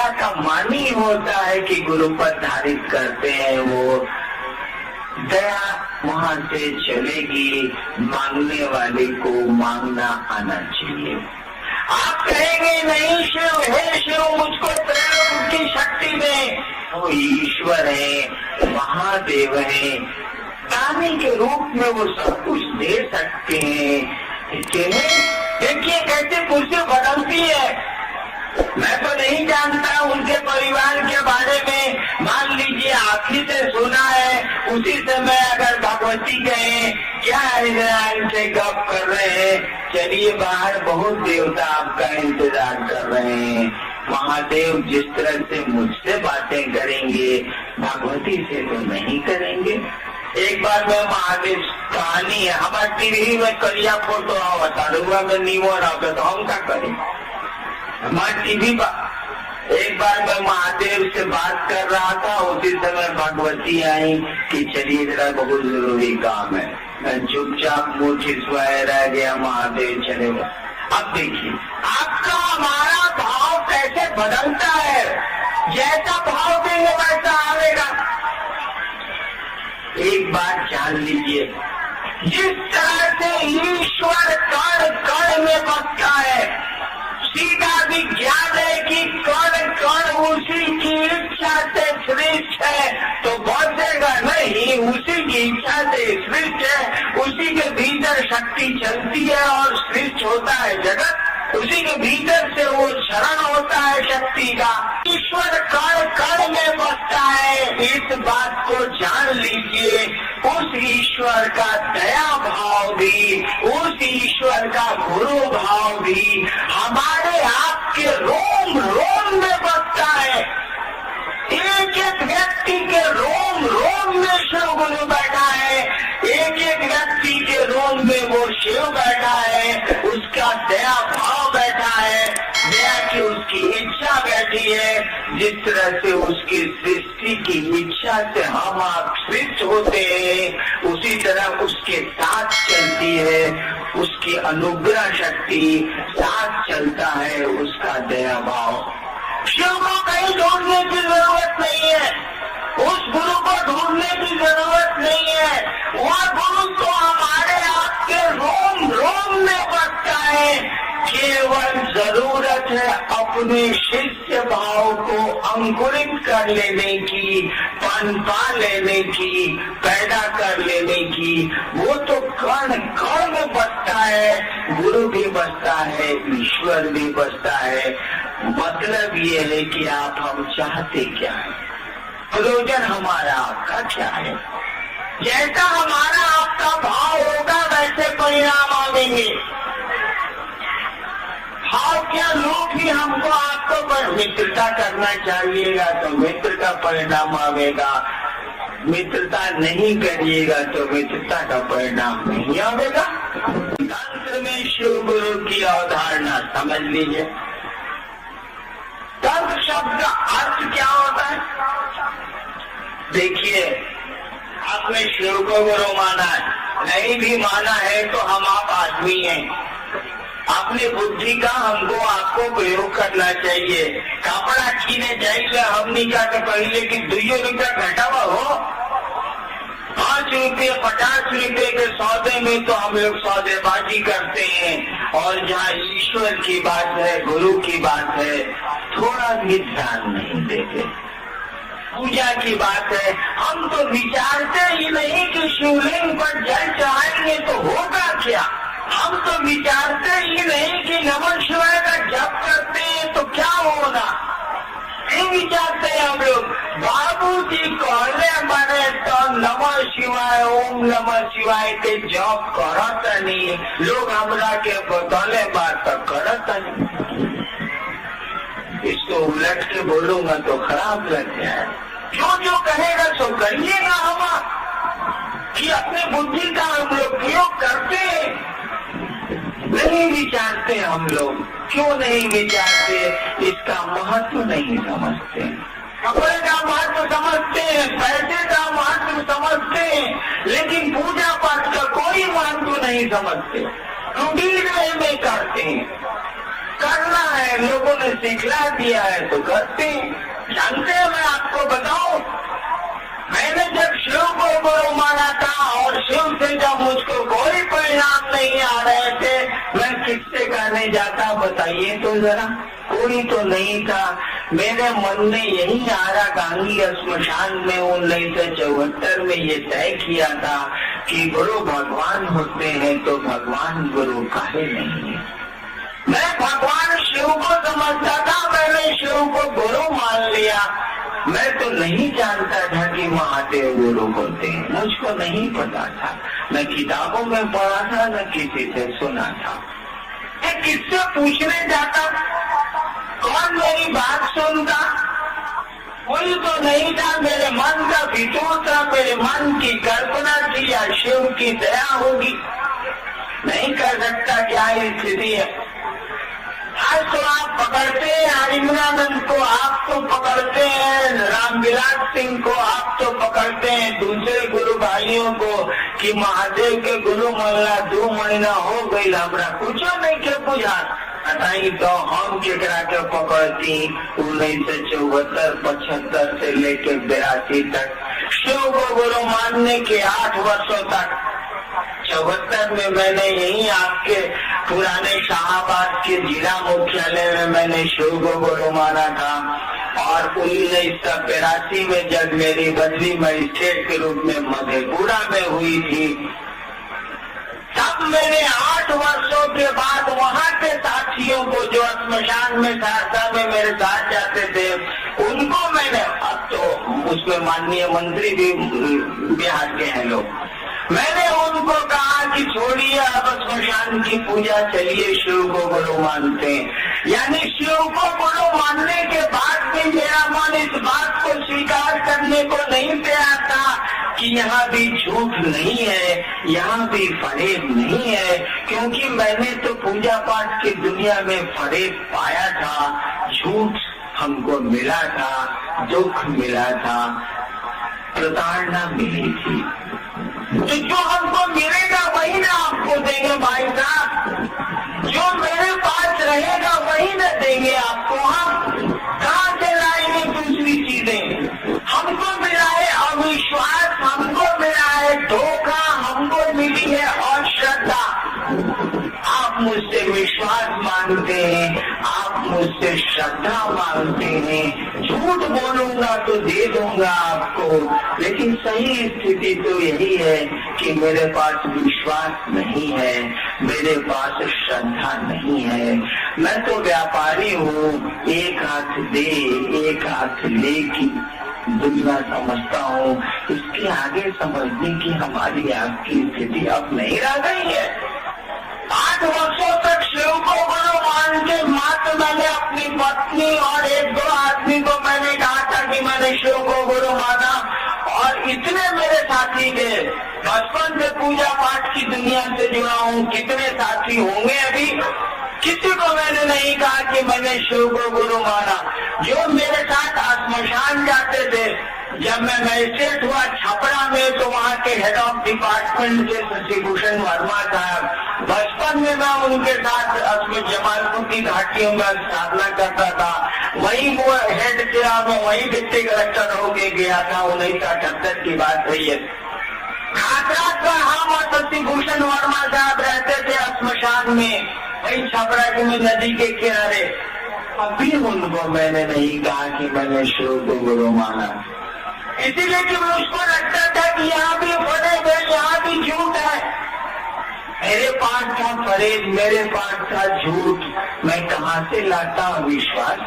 दया का मानी होता है कि गुरु पद धारित करते हैं, वो दया वहां से चलेगी। मांगने वाले को मांगना आना चाहिए। आप कहेंगे नहीं शिव, हे शिव मुझको प्रेम की शक्ति दे, वो ईश्वर है, महादेव है, दानी के रूप में वो सब कुछ दे सकते हैं। देखिए कैसे कुर्सी बदलती है। मैं तो नहीं जानता उनके परिवार के बारे में, मान लीजिए आप ही से सुना है, उसी समय अगर भगवती कहे क्या इनसे गप कर रहे हैं, चलिए बाहर बहुत देवता आपका इंतजार कर रहे हैं। महादेव जिस तरह से मुझसे बातें करेंगे भगवती से तो नहीं करेंगे। एक बार मैं महादेव कहानी है हमारे टीवी में करिया फोटो बता दूंगा, मैं नीमो रहा तो हम क्या करें हमारे टीवी पर। एक बार मैं महादेव से बात कर रहा था, उसी समय भगवती आई कि चलिए जरा बहुत जरूरी काम है। मैं चुपचाप मुँह खिंचवाए रह गया, महादेव चले गए। अब देखिए आपका हमारा भाव कैसे बदलता है, जैसा भाव देंगे वैसा आवेगा। एक बात जान लीजिए, जिस तरह से ईश्वर कण कण में बसता है, सीधा विज्ञान है कि कण कण उसी की इच्छा से सृष्ट है, तो बचेगा नहीं, उसी की इच्छा से सृष्ट है, उसी के भीतर शक्ति चलती है और सृष्ट होता है जगत, उसी के भीतर से वो शरण होता है शक्ति का। ईश्वर कण कण में बसता है, इस बात को जान लीजिए। उस ईश्वर का दया भाव भी, उस ईश्वर का गुरु भाव भी हमारे आपके रोम रोम में बसता है। एक एक व्यक्ति के रोम रोम में शिव गुरु बैठा है, एक एक व्यक्ति के रोम में वो शिव बैठा है, उसका दया भाव बैठा है, दया की उसकी इच्छा बैठी है। जिस तरह से उसकी सृष्टि की इच्छा से हम आप सृष्ट होते हैं, उसी तरह उसके साथ चलती है उसकी अनुग्रह शक्ति, साथ चलता है उसका दया भाव। शिव को कहीं ढूंढने की जरूरत नहीं है, उस गुरु को ढूंढने की जरूरत नहीं है, वह गुरु तो हमारे आपके रोम रोम में बसता है। केवल जरूरत है अपने शिष्य भाव को अंकुरित कर लेने की, पनपा लेने की, पैदा कर लेने की। वो तो कण कण में बसता है, गुरु भी बसता है, ईश्वर भी बसता है। मतलब ये है कि आप हम चाहते क्या है, प्रयोजन हमारा आपका क्या है। जैसा हमारा आपका भाव होगा वैसे परिणाम आवेंगे। भाव क्या, लोग भी हमको आपको पर मित्रता करना चाहिएगा तो मित्र का परिणाम आवेगा, मित्रता नहीं करिएगा तो मित्रता का परिणाम नहीं आवेगा। तंत्र में शिव गुरु की अवधारणा समझ लीजिए। तंत्र शब्द का अर्थ क्या होता है? देखिए, आपने शिव को गुरु माना है, नहीं भी माना है तो हम आप आदमी हैं। अपनी बुद्धि का हमको आपको प्रयोग करना चाहिए। कपड़ा छीने जाइए हमने क्या तो पहले कि 2 रुपया घटावा हो, 5 रुपये 50 रुपये के सौदे में तो हम लोग सौदेबाजी करते हैं। और जहाँ ईश्वर की बात है, गुरु की बात है, थोड़ा भी ध्यान नहीं देते। पूजा की बात है, हम तो विचारते ही नहीं कि शिवलिंग पर जल चढ़ाएंगे तो होगा क्या। हम तो विचारते ही नहीं कि नमः शिवाय का जप करते हैं तो क्या होगा, नहीं विचारते हम लोग। बाबूजी कहले माने तो नमः शिवाय, ओम नमः शिवाय के जप करता नहीं, लोग हमरा के बदले बात तो करता नहीं। इसको उलट के बोलूंगा तो खराब लग जाए। जो कहेगा सो करिएगा हम, कि अपने बुद्धि का हम लोग प्रयोग करते नहीं विचारते। हम लोग क्यों नहीं विचारते? इसका महत्व नहीं समझते। कपड़े का महत्व समझते हैं, पैसे का महत्व समझते हैं, लेकिन पूजा पाठ का कोई महत्व नहीं समझते। रूटीन में करते हैं। करना है, लोगों ने सिखला दिया है तो करते हैं। जानते हैं, मैं आपको बताऊं, मैंने जब शिव को गुरु माना था और शिव से जब मुझको कोई परिणाम नहीं आ रहे थे, मैं किससे कहने जाता बताइए तो जरा। कोई तो नहीं था। मेरे मन में यही आरा गांगी श्मशान में 1974 में ये तय किया था कि गुरु भगवान होते हैं तो भगवान गुरु काहे नहीं है। मैं भगवान शिव को समझता था, मैंने शिव को गुरु मान लिया। मैं तो नहीं जानता था कि महादेव गुरु होते हैं, मुझको नहीं पता था। मैं किताबों में पढ़ा था, न किसी से सुना था। मैं किससे पूछने जाता, कौन मेरी बात सुनता? कोई तो नहीं था। मेरे मन का विचार था, मेरे मन की कल्पना थी या शिव की दया होगी। नहीं कर सकता, क्या स्थिति है। आज तो आप पकड़ते हैं हरिमनानंद को, आप तो पकड़ते हैं रामविलास सिंह को, आप तो पकड़ते हैं दूसरे गुरु भाइयों को कि महादेव के गुरु मल्ला 2 महीना हो गई, हमरा कुछ नहीं के बुझा। बताई तो हम केकरा के पकड़ती 1974-75 से लेकर 82 तक शिव को गुरु मानने के 8 वर्षों तक। 74 में मैंने यही आपके पुराने शाहबाद के जिला मुख्यालय में मैंने शिव को गुरु माना था और 1982 में जब मेरी बदली मजिस्ट्रेट के रूप में मधेपुरा में हुई थी, तब मैंने 8 वर्षों के बाद वहाँ के साथियों को जो श्मशान में सहरसा में मेरे साथ जाते थे, उनको मैंने, अब तो उसमें माननीय मंत्री भी बिहार के हैं लोग, मैंने उनको कहा कि छोड़िए अब श्मशान की पूजा, चलिए शिव को गुरु मानते हैं। यानी शिव को गुरु मानने के बाद भी मेरा मन इस बात को स्वीकार करने को नहीं तैयार था कि यहाँ भी झूठ नहीं है, यहाँ भी फरेब नहीं है, क्योंकि मैंने तो पूजा पाठ की दुनिया में फरेब पाया था, झूठ हमको मिला था, दुख मिला था, प्रताड़ना मिली थी। तो जो हमको मिलेगा वही ना आपको देंगे भाई साहब, जो मेरे पास रहेगा वही ना देंगे आपको। हम कहाँ से लाएंगे दूसरी चीजें? हमको मिला है अविश्वास, हमको मिला है धोखा, हमको मिली है अश्रद्धा। आप मुझसे विश्वास मांगते हैं, आप मुझसे श्रद्धा मांगते हैं, झूठ बोलूंगा तो दे दूंगा आपको, लेकिन सही स्थिति तो यही है कि मेरे पास विश्वास नहीं है, मेरे पास श्रद्धा नहीं है। मैं तो व्यापारी हूँ, एक हाथ दे एक हाथ ले की दुनिया समझता हूँ। इसके आगे समझने की हमारी आपकी स्थिति अब नहीं रह गई है। 8 वर्षों तक शिव को गुरु मान के मात्र मैंने अपनी पत्नी और 1-2 आदमी को मैंने कहा था कि मैंने शिव को गुरु माना, और इतने मेरे साथी थे। बचपन से पूजा पाठ की दुनिया से जुड़ा हूँ, कितने साथी होंगे अभी, किसी को मैंने नहीं कहा कि मैंने शिव को गुरु माना। जो मेरे साथ श्मशान जाते थे, जब मैं मजिस्ट्रेट हुआ छपरा में, तो वहाँ के हेड ऑफ डिपार्टमेंट के शशिभूषण वर्मा साहब, बचपन में मैं उनके साथ जमालपुर की घाटियों में साधना करता था। वही वो हेड किया, मैं वही डिप्टी कलेक्टर होके गया था। 1978 की बात हुई है। खासरात में हम और शशिभूषण वर्मा साहब रहते थे श्मशान में, वही छपरा की नदी के किनारे। अभी उनको मैंने नहीं कहा कि मैंने शिव को गुरु माना, इसीलिए कि मुझको लगता था कि यहाँ भी फरेब है, यहाँ भी झूठ है। मेरे पास था फरेब, मेरे पास था झूठ, मैं कहाँ से लाता विश्वास?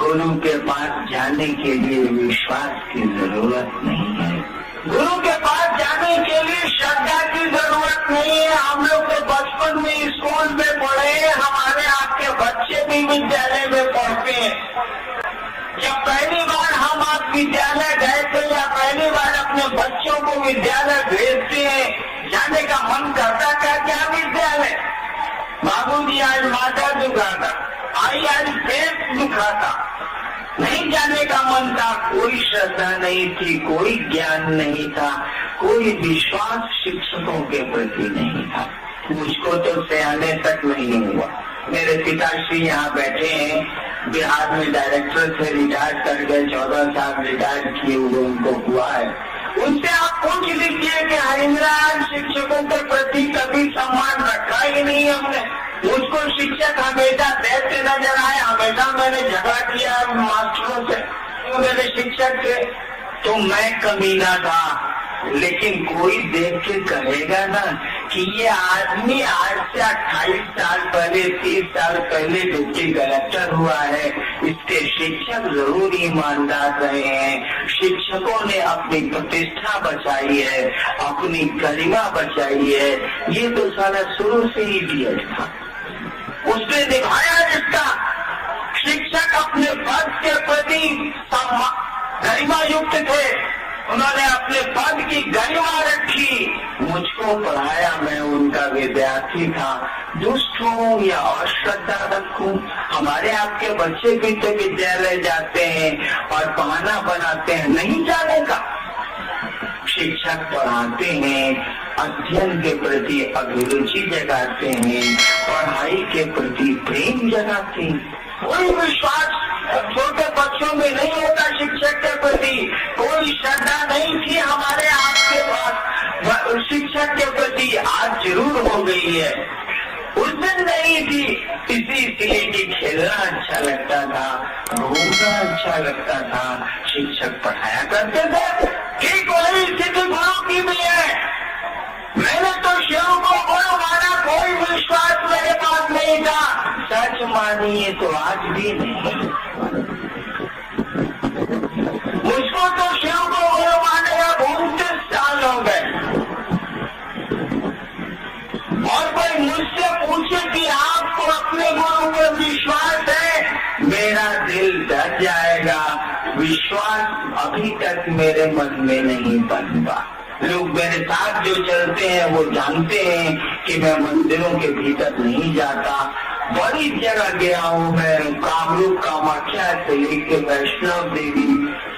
गुरु के पास जाने के लिए विश्वास की जरूरत नहीं है, गुरु के पास जाने के लिए श्रद्धा की जरूरत नहीं है। हम लोग तो बचपन में स्कूल में पढ़े हैं, हमारे आपके बच्चे भी विद्यालय में पढ़ते हैं। जब पहली बार हम आप विद्यालय गए थे या पहली बार अपने बच्चों को विद्यालय भेजते हैं, जाने का मन करता था क्या विद्यालय? बाबूजी आज माथा दुखाता, आई आज पेट दुखाता, नहीं जाने का मन था। कोई श्रद्धा नहीं थी, कोई ज्ञान नहीं था, कोई विश्वास शिक्षकों के प्रति नहीं था। मुझको तो सयाने तक नहीं हुआ, मेरे पिताश्री यहाँ बैठे हैं, बिहार में डायरेक्टर से रिटायर कर गए, 14 साल रिटायर किए हुए उनको हुआ है। उनसे आप पूछ लीजिए कि हरिंद्रान शिक्षकों के प्रति कभी सम्मान रखा ही नहीं हमने। मुझको शिक्षक हमेशा दैत्य नजर आए, हमेशा मैंने झगड़ा किया मास्टरों से, मेरे शिक्षक थे तो मैं कमीना था। लेकिन कोई देख के कहेगा ना कि ये आदमी आज से 28 साल पहले 30 साल पहले डिप्टी कलेक्टर हुआ है, इसके शिक्षक जरूर ईमानदार रहे हैं, शिक्षकों ने अपनी प्रतिष्ठा बचाई है, अपनी गरिमा बचाई है। ये तो सारा शुरू से ही इडियट था, उसने दिखाया रिश्ता। शिक्षक अपने पद के प्रति गरिमा युक्त थे, उन्होंने अपने पद की गरिमा रखी, मुझको पढ़ाया, मैं उनका विद्यार्थी था। दुष्ट हूँ या अश्रद्धा रखूं, हमारे आपके बच्चे भी तो विद्यालय जाते हैं और बहाना बनाते हैं नहीं जाने का। शिक्षक पढ़ाते हैं, अध्ययन के प्रति अभिरुचि जगाते हैं, पढ़ाई के प्रति प्रेम जगाते हैं। कोई विश्वास छोटे बच्चों में नहीं होता शिक्षक के प्रति, कोई श्रद्धा नहीं थी हमारे आपके पास शिक्षक के प्रति, आज जरूर हो गई है, उस दिन नहीं थी। इसलिए कि खेलना अच्छा लगता था, घूमना अच्छा लगता था, शिक्षक पढ़ाया करते थे। ठीक वही स्थिति गुरु की भी है। मैंने तो शिव को गुरु माना, कोई विश्वास मेरे पास नहीं था, सच मानिए तो आज भी नहीं। मुझको तो शिव को गुरु माने 29 साल हो गए, और कोई मुझसे पूछे कि आपको अपने गुरु पर विश्वास है, मेरा दिल डर जाएगा। विश्वास अभी तक मेरे मन में नहीं बनता। लोग मेरे साथ जो चलते हैं वो जानते हैं कि मैं मंदिरों के भीतर नहीं जाता। बड़ी जगह गया हूँ मैं, कामरूप कामाख्या से लेकर वैष्णव देवी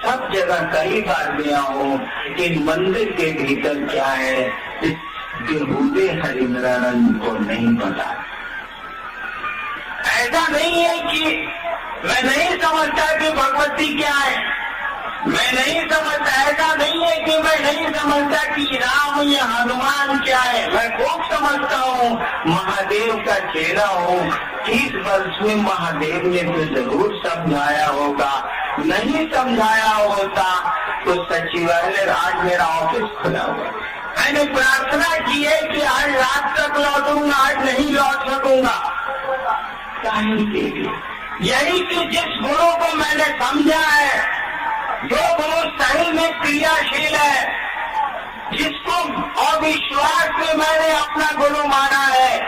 सब जगह कई बार गया हूँ, लेकिन मंदिर के भीतर क्या है इस बेहूदे हरिंद्रानंद को नहीं पता। ऐसा नहीं है कि मैं नहीं समझता कि भगवती क्या है, मैं नहीं समझता, ऐसा नहीं है कि मैं नहीं समझता कि राम या हनुमान क्या है, मैं खूब समझता हूँ। महादेव का चेला हूँ, 30 वर्ष में महादेव ने तो जरूर समझाया होगा, नहीं समझाया होता तो सचिवालय आज मेरा ऑफिस खुला हुआ। मैंने प्रार्थना की है कि आज रात तक लौटूंगा, आज नहीं लौट सकूंगा। यही कि जिस गुरु को मैंने समझा है, जो गुरु सही में क्रियाशील है, जिसको अविश्वास में मैंने अपना गुरु माना है,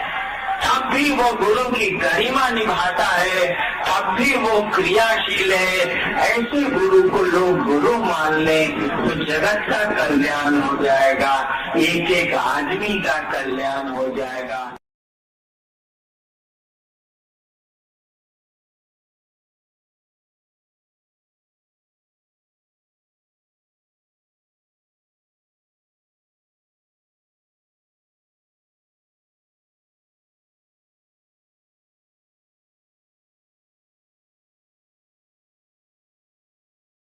तब भी वो गुरु की गरिमा निभाता है, तब भी वो क्रियाशील है। ऐसे गुरु को लोग गुरु मान ले तो जगत का कल्याण हो जाएगा, एक एक आदमी का कल्याण हो जाएगा।